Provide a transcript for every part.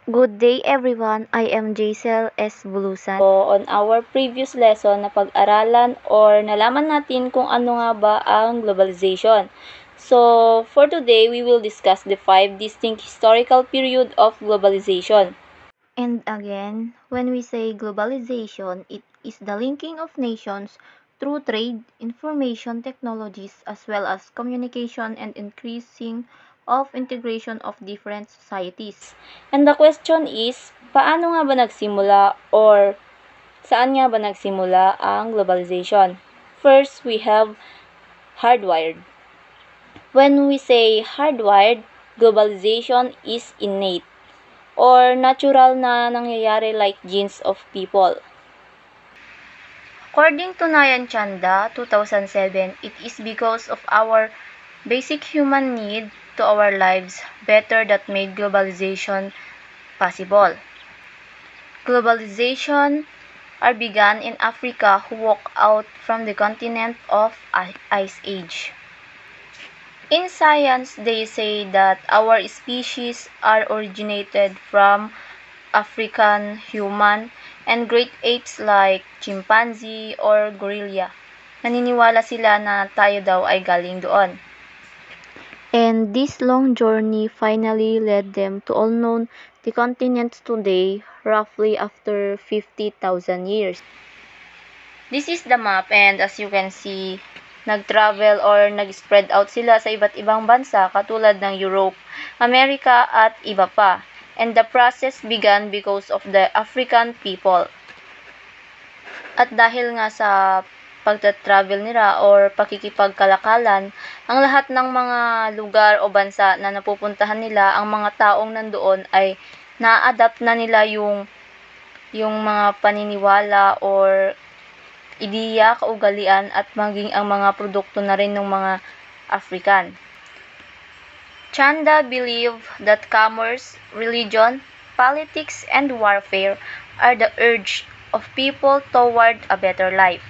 Good day everyone, I am Jaisel S. Bulusan. So, on our previous lesson, napag-aralan or nalaman natin kung ano nga ba ang globalization. So, for today, we will discuss the 5 distinct historical period of globalization. And again, when we say globalization, it is the linking of nations through trade, information technologies, as well as communication and increasing of integration of different societies. And the question is, paano nga ba nagsimula or saan nga ba nagsimula ang globalization? First, we have hardwired. When we say hardwired, globalization is innate or natural na nangyayari like genes of people. According to Nayan Chanda, 2007, it is because of our basic human need to our lives better that made globalization possible. Globalization are began in Africa who walked out from the continent of Ice Age. In science, they say that our species are originated from African human and great apes like chimpanzee or gorilla. Naniniwala sila na tayo daw ay galing doon. And this long journey finally led them to all known the continents today, roughly after 50,000 years. This is the map and as you can see, nag-travel or nag-spread out sila sa iba't ibang bansa katulad ng Europe, America at iba pa. And the process began because of the African people. At dahil nga sa pagta-travel nila or pakikipagkalakalan, ang lahat ng mga lugar o bansa na napupuntahan nila, ang mga taong nandoon ay na-adapt na nila yung mga paniniwala or ideya, kaugalian at maging ang mga produkto na rin ng mga African. Chanda believed that commerce, religion, politics, and warfare are the urge of people toward a better life.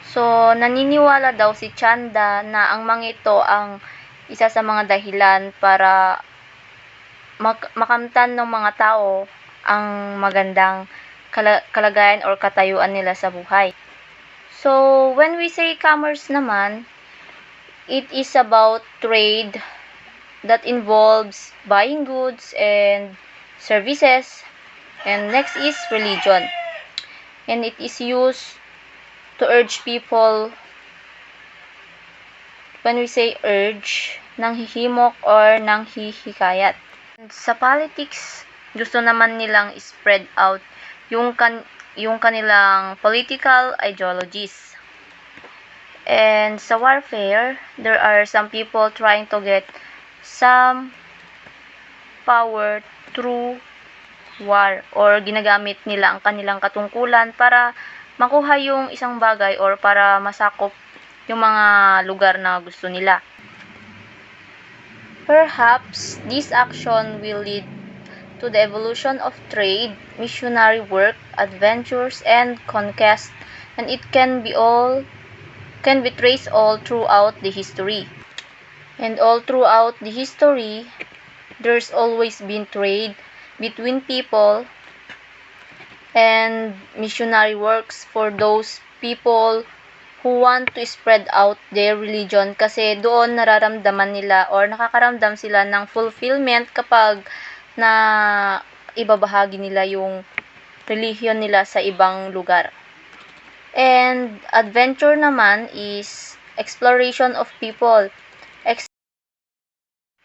So, naniniwala daw si Chanda na ang mga ito ang isa sa mga dahilan para makamtan ng mga tao ang magandang kalagayan or katayuan nila sa buhay. So, when we say commerce naman, it is about trade that involves buying goods and services. And next is religion. And it is used to urge people, when we say urge, nang hihimok or nang hihikayat. And sa politics, gusto naman nilang spread out yung kanilang political ideologies. And sa warfare, there are some people trying to get some power through war or ginagamit nila ang kanilang katungkulan para makuha yung isang bagay or para masakop yung mga lugar na gusto nila. Perhaps this action will lead to the evolution of trade, missionary work, adventures, and conquest, and it can be traced all throughout the history. And all throughout the history, there's always been trade between people and missionary works for those people who want to spread out their religion kasi doon nararamdaman nila or nakakaramdam sila ng fulfillment kapag na ibabahagi nila yung relihiyon nila sa ibang lugar. And adventure naman is exploration of people.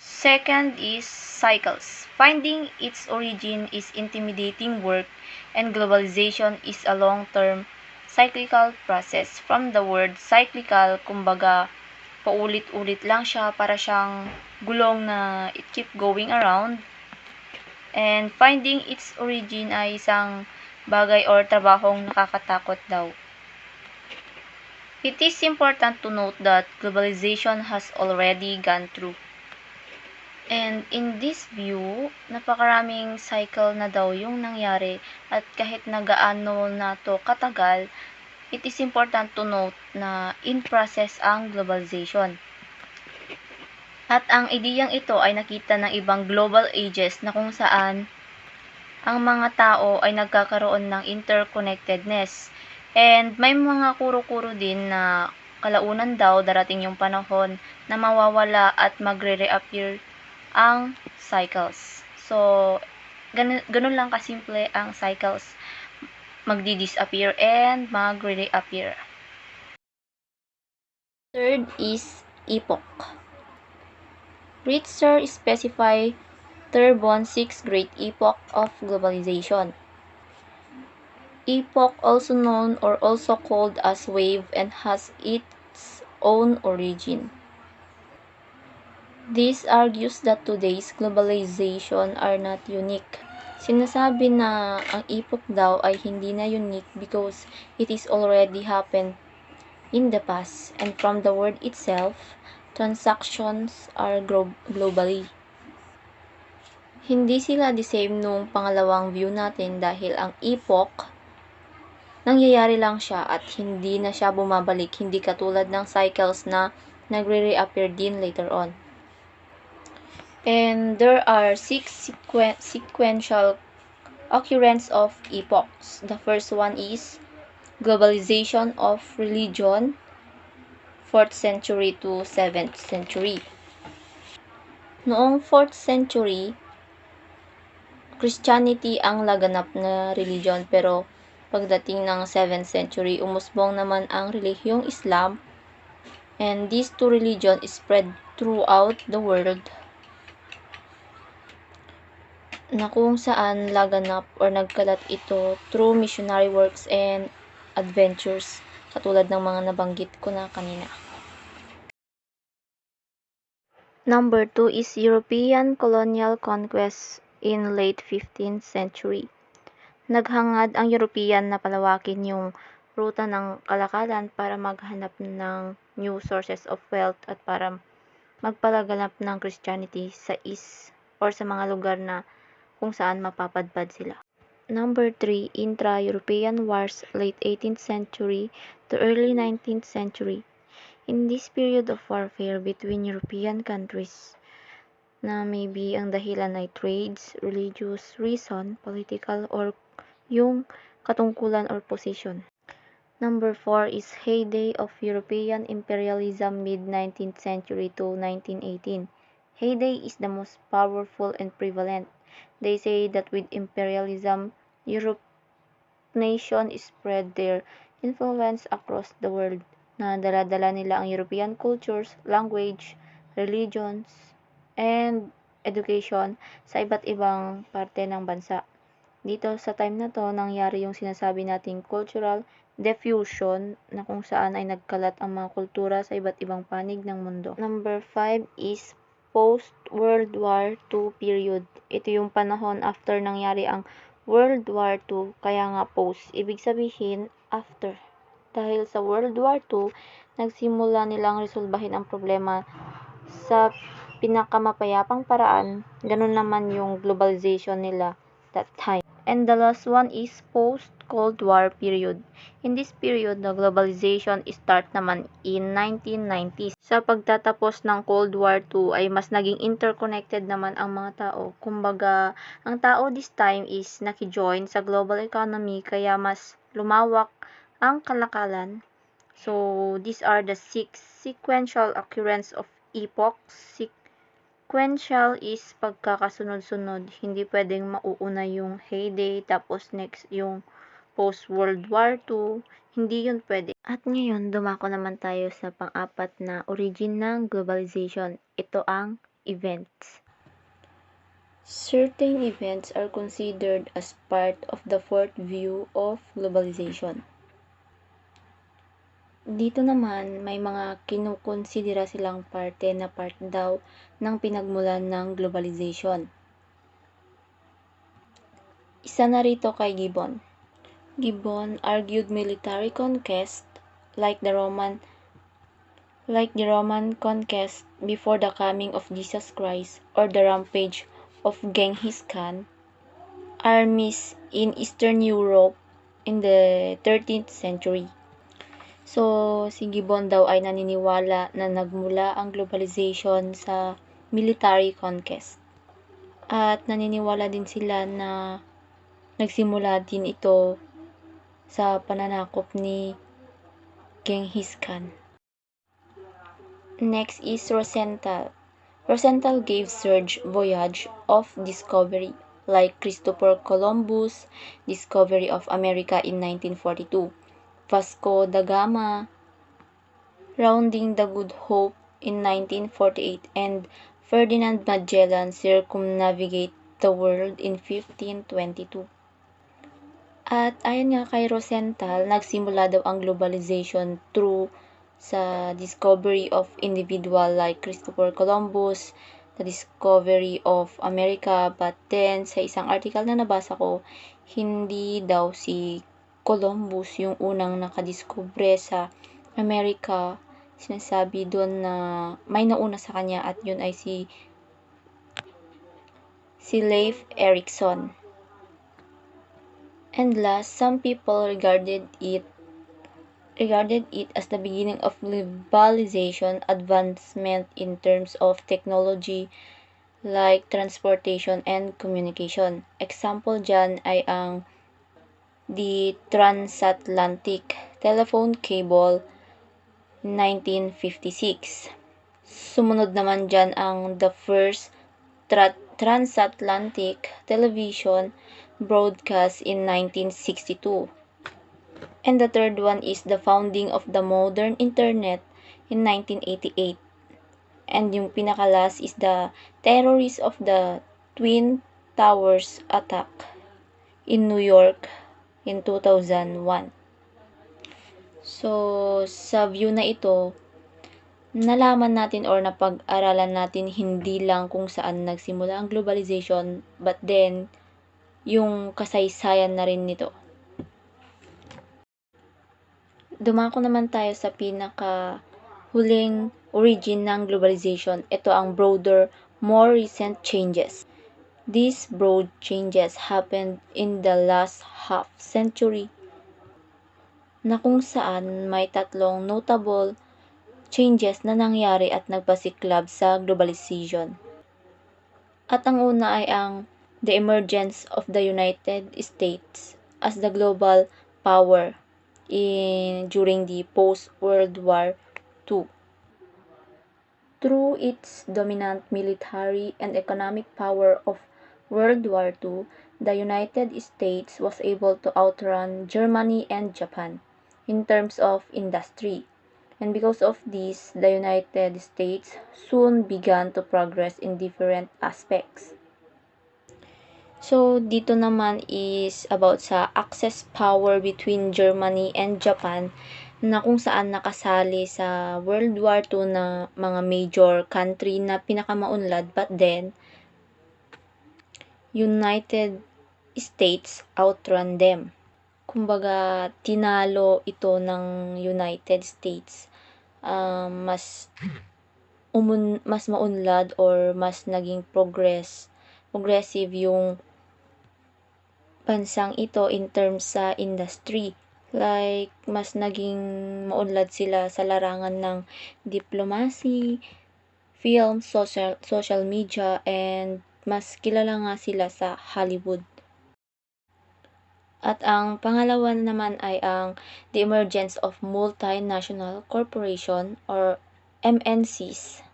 Second is cycles. Finding its origin is intimidating work and globalization is a long-term cyclical process. From the word cyclical, kumbaga paulit-ulit lang siya para siyang gulong na it keep going around. And finding its origin ay isang bagay or trabahong nakakatakot daw. It is important to note that globalization has already gone through. And in this view, napakaraming cycle na daw yung nangyari at kahit na gaano na to katagal, it is important to note na in process ang globalization. At ang ideyang ito ay nakita ng ibang global ages na kung saan ang mga tao ay nagkakaroon ng interconnectedness. And may mga kuro-kuro din na kalaunan daw darating yung panahon na mawawala at magre-reappear ang cycles. So, ganun lang kasimple ang cycles. Magdi-disappear and magre-reappear. Third is epoch. Richter specify Terrebonne 6 Great Epoch of Globalization. Epoch, also known or also called as wave, and has its own origin. This argues that today's globalization are not unique. Sinasabi na ang epoch daw ay hindi na unique because it is already happened in the past, and from the word itself, transactions are globally. Hindi sila the same nung pangalawang view natin dahil ang epoch, nangyayari lang siya at hindi na siya bumabalik, hindi katulad ng cycles na nagre-reappear din later on. And there are 6 sequential occurrence of epochs. The first one is globalization of religion, 4th century to 7th century. Noong 4th century, Christianity ang laganap na religion, pero pagdating ng 7th century, umusbong naman ang relihiyong Islam, and these two religion spread throughout the world, na kung saan laganap or nagkalat ito through missionary works and adventures, katulad ng mga nabanggit ko na kanina. Number 2 is European colonial conquest in late 15th century. Naghangad ang European na palawakin yung ruta ng kalakalan para maghanap ng new sources of wealth at para magpalaganap ng Christianity sa or sa mga lugar na kung saan mapapadpad sila. Number 3, intra-European wars late 18th century to early 19th century. In this period of warfare between European countries, na maybe ang dahilan ay trades, religious reason, political, or yung katungkulan or position. Number 4 is heyday of European imperialism mid-19th century to 1918. Heyday is the most powerful and prevalent. They say that with imperialism, Europe nation spread their influence across the world, na dala-dala nila ang European cultures, language, religions, and education sa iba't ibang parte ng bansa. Dito sa time na to, nangyari yung sinasabi nating cultural diffusion, na kung saan ay nagkalat ang mga kultura sa iba't ibang panig ng mundo. Number 5 is post-World War II period. Ito yung panahon after nangyari ang World War II, kaya nga post. Ibig sabihin, after. Dahil sa World War II, nagsimula nilang resolbahin ang problema sa pinakamapayapang paraan. Ganun naman yung globalization nila that time. And the last one is post-Cold War period. In this period, the globalization start naman in 1990s. Sa pagtatapos ng Cold War II ay mas naging interconnected naman ang mga tao. Kumbaga, ang tao this time is nakijoin sa global economy, kaya mas lumawak ang kalakalan. So, these are the 6 sequential occurrence of epochs. Sequential is pagkakasunod-sunod, hindi pwedeng mauuna yung heyday tapos next yung post-World War II, hindi yun pwede. At ngayon, dumako naman tayo sa pang-apat na origin ng globalization. Ito ang events. Certain events are considered as part of the fourth view of globalization. Dito naman, may mga kinukonsidera silang parte na part daw ng pinagmulan ng globalization. Isa na rito kay Gibbon. Gibbon argued military conquest like the Roman conquest before the coming of Jesus Christ, or the rampage of Genghis Khan armies in Eastern Europe in the 13th century. So, si Gibbon daw ay naniniwala na nagmula ang globalization sa military conquest. At naniniwala din sila na nagsimula din ito sa pananakop ni Genghis Khan. Next is Rosenthal. Rosenthal gave Serge voyage of discovery, like Christopher Columbus' discovery of America in 1942, Vasco da Gama rounding the Good Hope in 1948, and Ferdinand Magellan circumnavigate the world in 1522. At ayon nga kay Rosenthal, nagsimula daw ang globalization through sa discovery of individual like Christopher Columbus, the discovery of America, but then sa isang article na nabasa ko, hindi daw si Columbus yung unang nakadiskubre sa America. Sinasabi doon na may nauna sa kanya at yun ay si Leif Erikson. And last, some people regarded it as the beginning of globalization advancement in terms of technology like transportation and communication. Example dyan ay ang the transatlantic telephone cable 1956. Sumunod naman dyan ang the first transatlantic television broadcast in 1962. And the third one is the founding of the modern internet in 1988. And yung pinakalas is the terrorists of the Twin Towers attack in New York in 2001. So, sa view na ito, nalaman natin or napag-aralan natin hindi lang kung saan nagsimula ang globalization, but then, yung kasaysayan na rin nito. Dumako naman tayo sa huling origin ng globalization. Ito ang broader, more recent changes. These broad changes happened in the last half century na kung saan may tatlong notable changes na nangyari at nagpasiklab sa globalization. At ang una ay ang the emergence of the United States as the global power during the post-World War II. Through its dominant military and economic power of World War II, the United States was able to outrun Germany and Japan in terms of industry. And because of this, the United States soon began to progress in different aspects. So, dito naman is about sa access power between Germany and Japan na kung saan nakasali sa World War II na mga major country na pinakamaunlad, but then United States outrun them. Kumbaga, tinalo ito ng United States. Mas maunlad or mas naging progressive yung bansang ito in terms sa industry. Like, mas naging maunlad sila sa larangan ng diplomacy, film, social media, and mas kilala nga sila sa Hollywood. At ang pangalawa naman ay ang the emergence of multinational corporation or MNCs.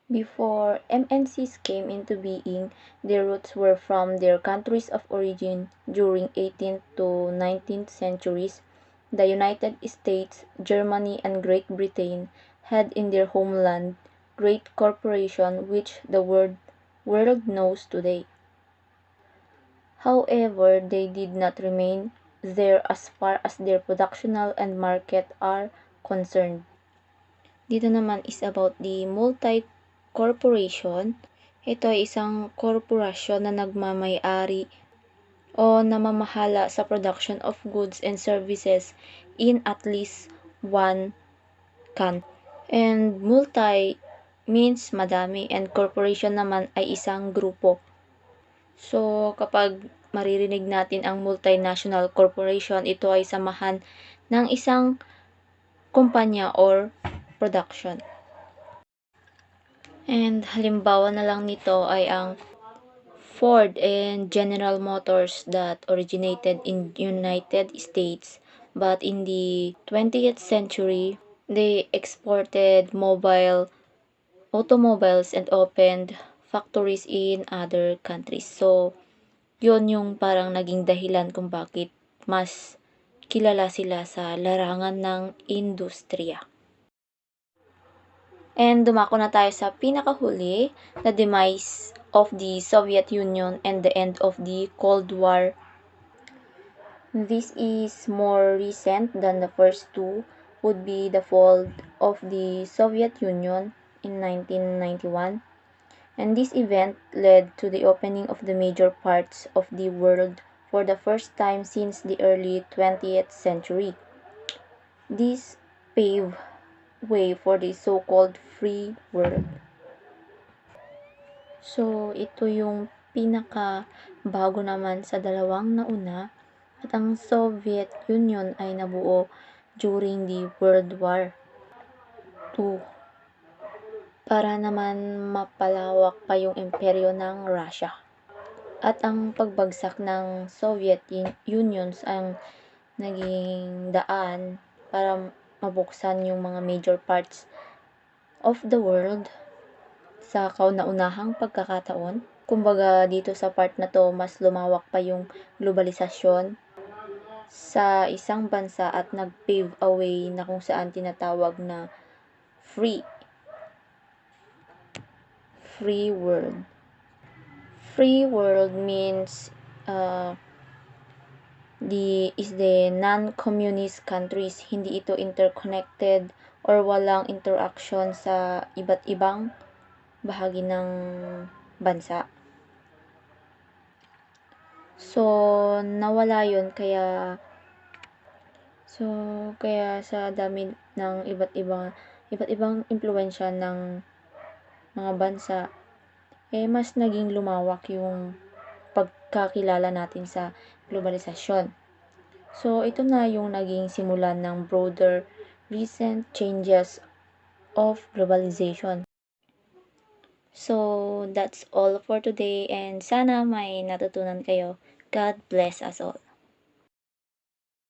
Before MNCs came into being, their roots were from their countries of origin during 18th to 19th centuries. The United States, Germany, and Great Britain had in their homeland great corporations which the world knows today. However, they did not remain there as far as their productional and market are concerned. Dito naman is about the multi-corporation. Ito ay isang korporasyon na nagmamay-ari o namamahala sa production of goods and services in at least one country. And multi means madami and corporation naman ay isang grupo. So, kapag maririnig natin ang multinational corporation, ito ay samahan ng isang kumpanya or production. And halimbawa na lang nito ay ang Ford and General Motors that originated in United States, but in the 20th century, they exported mobile automobiles and opened factories in other countries. So, yun yung parang naging dahilan kung bakit mas kilala sila sa larangan ng industriya. And dumako na tayo sa pinakahuli, the demise of the Soviet Union and the end of the Cold War. This is more recent than the first two, would be the fall of the Soviet Union in 1991. And this event led to the opening of the major parts of the world for the first time since the early 20th century. This paved way for the so-called free world. So, ito yung pinaka-bago naman sa dalawang nauna, at ang Soviet Union ay nabuo during the World War II para naman mapalawak pa yung imperyo ng Russia. At ang pagbagsak ng Soviet Union ang naging daan para mabuksan yung mga major parts of the world sa kauna-unahang pagkakataon. Kumbaga dito sa part na to, mas lumawak pa yung globalisasyon sa isang bansa at nag-pave a way na kung saan tinatawag na free world. Free world means the non-communist countries, hindi ito interconnected or walang interaction sa iba't ibang bahagi ng bansa. So, nawala yun kaya sa dami ng iba't ibang impluwensya ng mga bansa, mas naging lumawak yung pagkakilala natin sa globalisasyon. So, ito na yung naging simulan ng broader recent changes of globalization. So, that's all for today and sana may natutunan kayo. God bless us all.